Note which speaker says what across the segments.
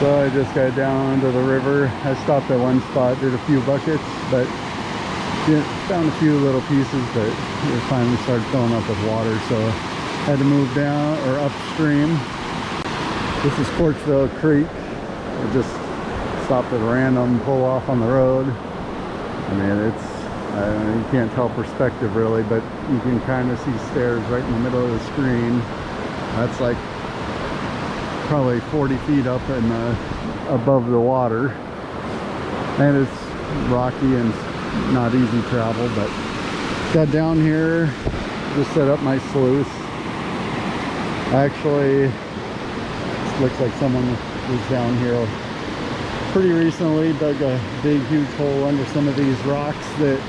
Speaker 1: So I just got down to the river. I stopped at one spot, did a few buckets, but found a few little pieces, but it finally started filling up with water, so had to move down or upstream. This is Quartzville Creek. I just stopped at a random pull off on the road. I mean, it's, I don't know, you can't tell perspective really, but you can kind of see stairs right in the middle of the screen. That's like probably 40 feet up in above the water, and it's rocky and not easy travel. But got down here, just set up my sluice. Actually, looks like someone was down here pretty recently, dug a big huge hole under some of these rocks that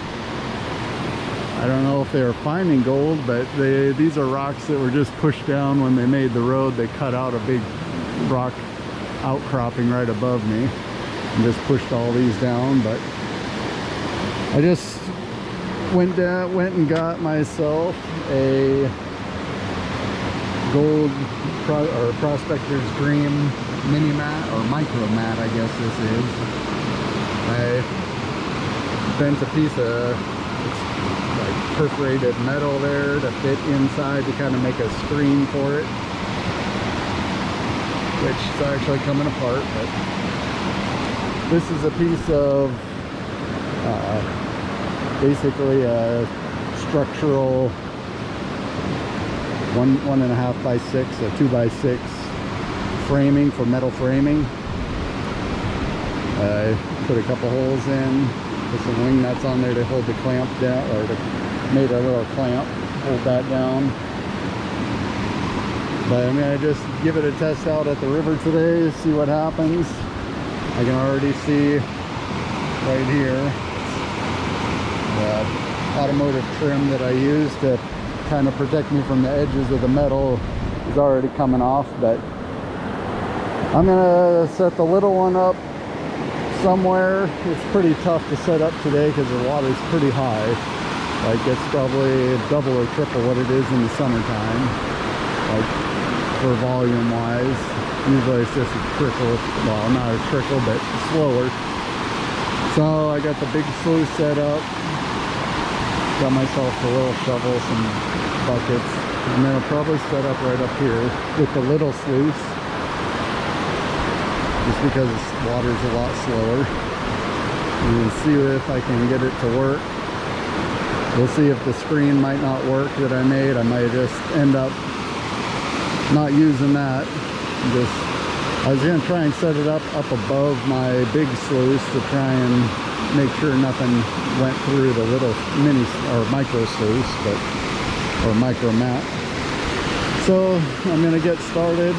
Speaker 1: I don't know if they were finding gold, but these are rocks that were just pushed down when they made the road. They cut out a big rock outcropping right above me and just pushed all these down. But I just went and got myself a gold or prospector's dream mini mat, or micro mat I guess this is. I bent a piece of like perforated metal there to fit inside to kind of make a screen for it, which is actually coming apart. But this is a piece of basically a structural 1.5 by 6, a 2 by 6 framing for metal framing. I put a couple holes in, put some wing nuts on there to hold the clamp down, or to made a little clamp, hold that down. But I'm gonna just give it a test out at the river today, see what happens. I can already see right here the automotive trim that I use to kind of protect me from the edges of the metal is already coming off. But I'm gonna set the little one up somewhere. It's pretty tough to set up today because the water's pretty high. Like, it's probably double or triple what it is in the summertime, like for volume wise. Usually it's just a trickle, well, not a trickle, but slower. So I got the big sluice set up, got myself a little shovel, some buckets, and then I'll probably set up right up here with the little sluice, just because the water's a lot slower. And see if I can get it to work. We'll see if the screen might not work that I made. I might just end up not using that. I was gonna try and set it up above my big sluice to try and make sure nothing went through the little mini or micro sluice, or micro mat. So I'm gonna get started,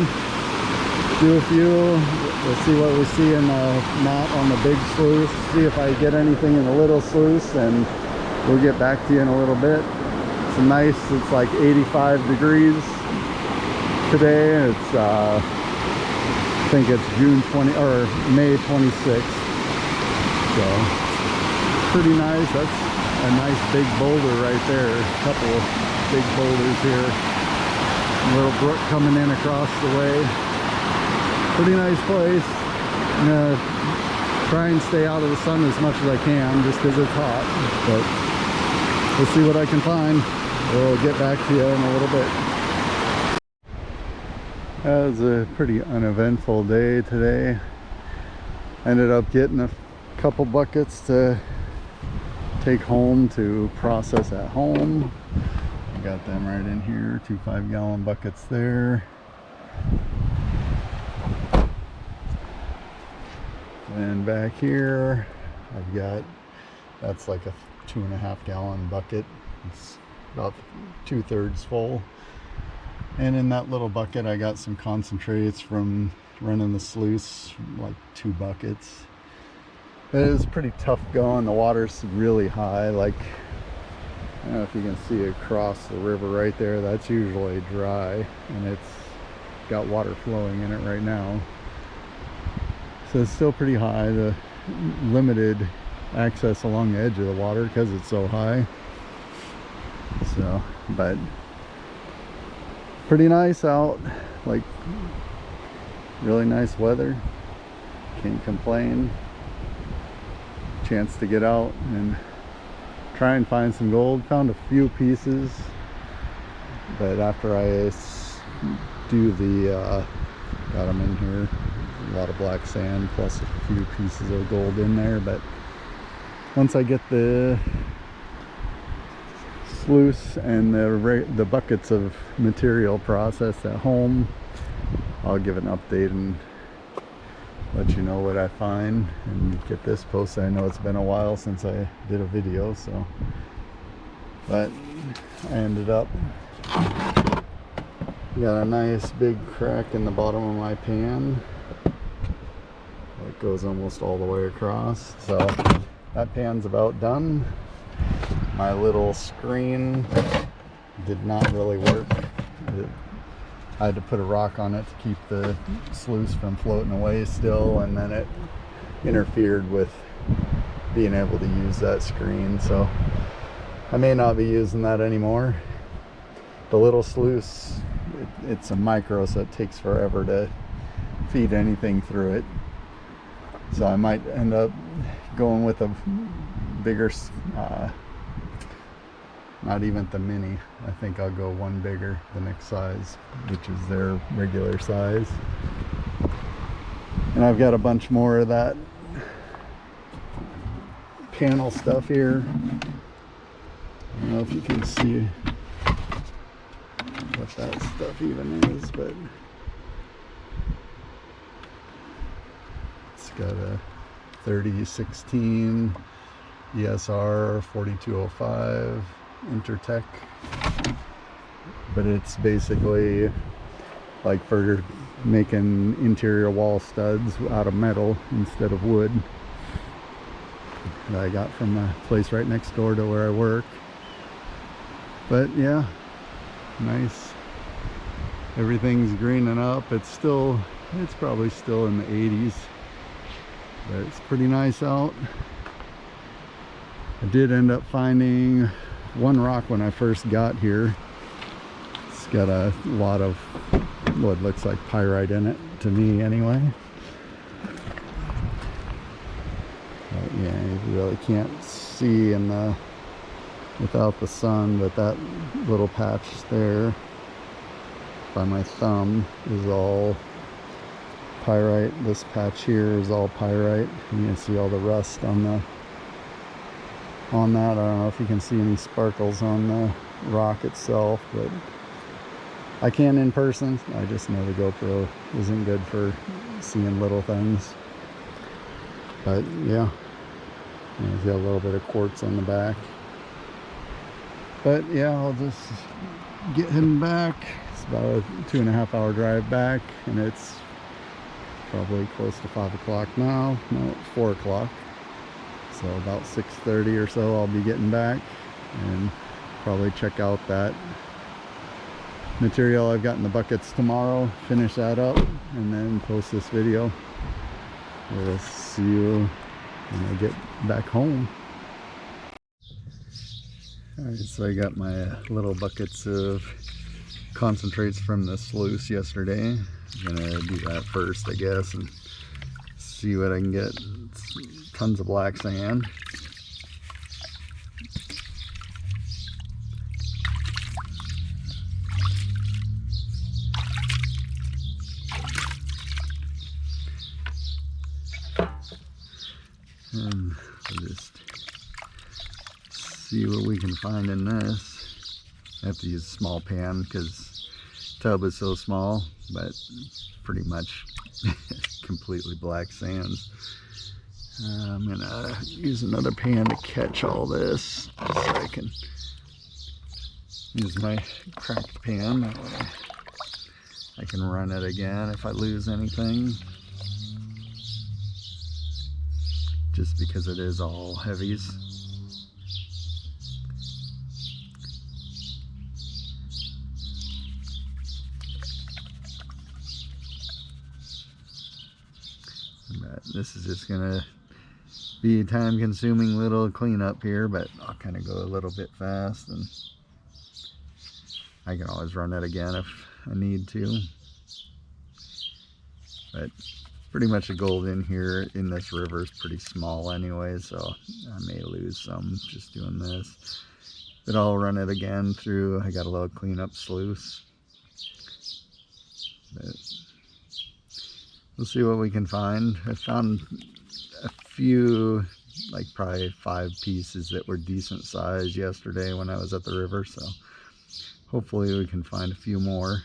Speaker 1: do a few. We'll see what we see in the mat on the big sluice, see if I get anything in the little sluice, and we'll get back to you in a little bit. It's nice, it's like 85 degrees today. It's I think it's June 20 or May 26th. So pretty nice. That's a nice big boulder right there. A couple of big boulders here. A little brook coming in across the way. Pretty nice place. I'm gonna try and stay out of the sun as much as I can, just because it's hot. But we'll see what I can find. We'll get back to you in a little bit. That was a pretty uneventful day today. Ended up getting a couple buckets to take home to process at home. I got them right in here, 2 5-gallon buckets there. And back here I've got, that's like a 2.5-gallon bucket. It's about 2/3 full. And in that little bucket I got some concentrates from running the sluice, like 2 buckets. But it was pretty tough going. The water's really high. Like, I don't know if you can see across the river right there, that's usually dry, and it's got water flowing in it right now. So it's still pretty high. The limited access along the edge of the water because it's so high. So, but pretty nice out, like really nice weather. Can't complain. Chance to get out and try and find some gold. Found a few pieces, but after I do the got them in here, a lot of black sand plus a few pieces of gold in there. But once I get the sluice and the buckets of material processed at home, I'll give an update and let you know what I find and get this posted. I know it's been a while since I did a video, so, but I ended up got a nice big crack in the bottom of my pan. It goes almost all the way across, so that pan's about done. My little screen did not really work. I had to put a rock on it to keep the sluice from floating away still, and then it interfered with being able to use that screen, so I may not be using that anymore. The little sluice, it's a micro, so it takes forever to feed anything through it, so I might end up going with a bigger, not even the mini. I think I'll go one bigger, the next size, which is their regular size. And I've got a bunch more of that panel stuff here. I don't know if you can see what that stuff even is, but it's got a 3016 ESR 4205 Intertech, but it's basically like for making interior wall studs out of metal instead of wood, that I got from a place right next door to where I work. But yeah, nice. Everything's greening up. It's probably still in the 80s, but it's pretty nice out. I did end up finding one rock when I first got here. It's got a lot of what looks like pyrite in it, to me anyway. But yeah, you really can't see without the sun, but that little patch there by my thumb is all pyrite. This patch here is all pyrite. You can see all the rust on that. I don't know if you can see any sparkles on the rock itself, but I can in person. I just know the GoPro isn't good for seeing little things. But yeah, there's got a little bit of quartz on the back. But yeah, I'll just get him back. It's about a 2.5 hour drive back, and it's probably close to 5 o'clock now. No, it's 4 o'clock. So about 6:30 or so I'll be getting back and probably check out that material I've got in the buckets tomorrow, finish that up, and then post this video. We'll see you when I get back home. Alright, so I got my little buckets of concentrates from the sluice yesterday. I'm gonna do that first, I guess, and see what I can get. It's tons of black sand. And we'll just see what we can find in this. I have to use a small pan because the tub is so small, but pretty much completely black sand. I'm gonna use another pan to catch all this so I can use my cracked pan. That way I can run it again if I lose anything. Just because it is all heavies. But this is just gonna be a time-consuming little cleanup here, but I'll kind of go a little bit fast, and I can always run it again if I need to. But pretty much the gold in here in this river is pretty small anyway, so I may lose some just doing this. But I'll run it again through. I got a little cleanup sluice. But we'll see what we can find. I found a few, like probably 5 pieces that were decent size yesterday when I was at the river, so hopefully we can find a few more.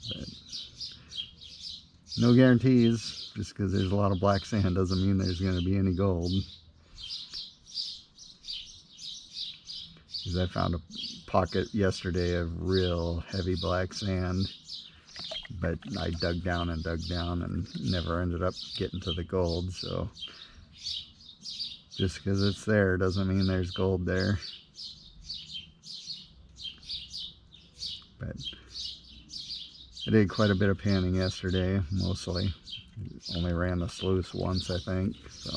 Speaker 1: But no guarantees. Just because there's a lot of black sand doesn't mean there's going to be any gold. Because I found a pocket yesterday of real heavy black sand, but I dug down and never ended up getting to the gold. So just because it's there doesn't mean there's gold there. But I did quite a bit of panning yesterday, mostly. Only ran the sluice once, I think. So,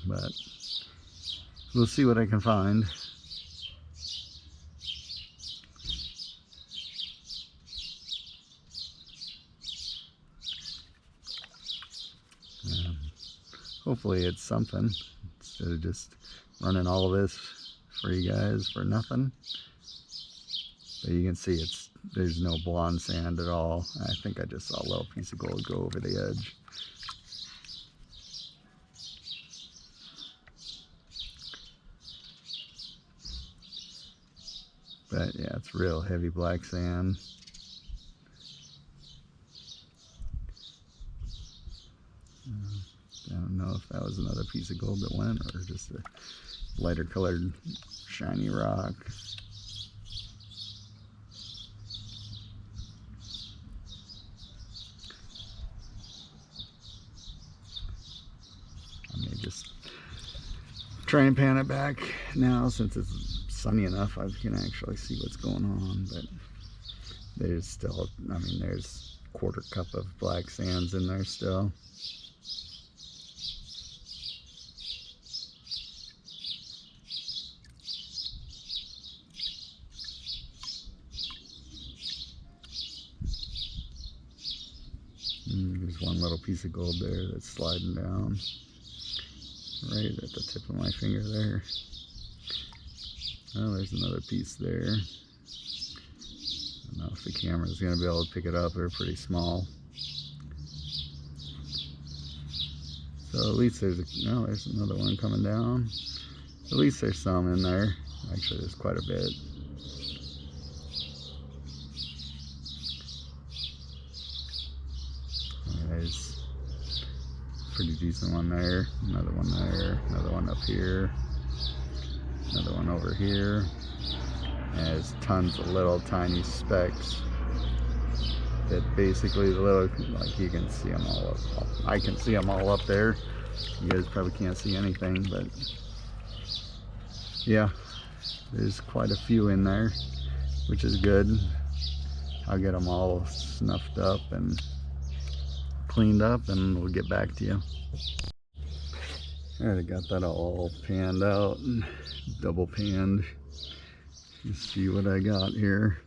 Speaker 1: but we'll see what I can find. Hopefully it's something, instead of just running all of this for you guys for nothing. But you can see there's no blonde sand at all. I think I just saw a little piece of gold go over the edge. But yeah, it's real heavy black sand. I don't know if that was another piece of gold that went, or just a lighter colored shiny rock. I may just try and pan it back now since it's sunny enough I can actually see what's going on. But there's still, I mean, there's a 1/4 cup of black sands in there still. There's one little piece of gold there that's sliding down right at the tip of my finger there. Oh, there's another piece there. I don't know if the camera's going to be able to pick it up. They're pretty small. So at least there's there's another one coming down. At least there's some in there. Actually, there's quite a bit. There's a pretty decent one there, another one there, another one up here, another one over here. And there's tons of little tiny specks that basically the little, like you can see them all up. I can see them all up there. You guys probably can't see anything, but yeah, there's quite a few in there, which is good. I'll get them all snuffed up and cleaned up and we'll get back to you. Alright, I got that all panned out and double panned. Let's see what I got here.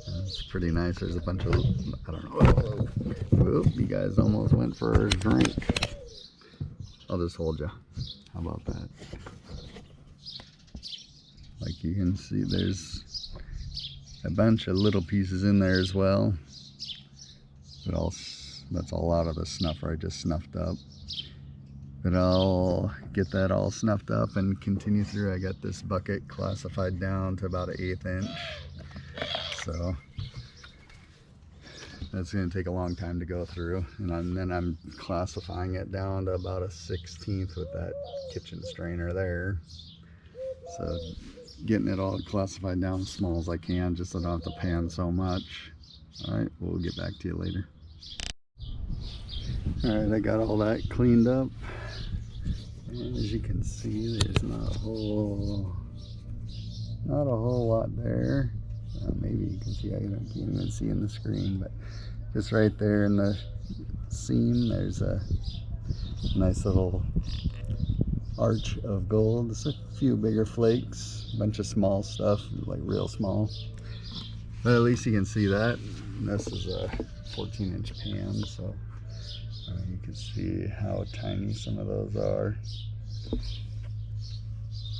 Speaker 1: That's pretty nice. There's a bunch of, I don't know. Whoop, you guys almost went for a drink. I'll just hold you. How about that? Like you can see, there's a bunch of little pieces in there as well. But that's a lot of the snuffer I just snuffed up. But I'll get that all snuffed up and continue through. I got this bucket classified down to about an 1/8 inch. So that's going to take a long time to go through. And then I'm classifying it down to about a 1/16 with that kitchen strainer there. So getting it all classified down as small as I can, just so I don't have to pan so much. Alright, we'll get back to you later. Alright, I got all that cleaned up. And as you can see, there's not a whole lot there. Maybe you can see, I can't even see in the screen, but just right there in the seam, there's a nice little arch of gold. There's a few bigger flakes, a bunch of small stuff, like real small. But at least you can see that. This is a 14-inch pan, so you can see how tiny some of those are.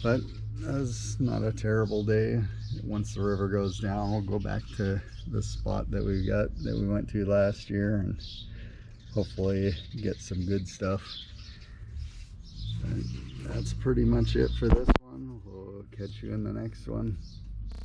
Speaker 1: But that's not a terrible day. Once the river goes down, we'll go back to the spot that we went to last year and hopefully get some good stuff. But that's pretty much it for this one. We'll catch you in the next one.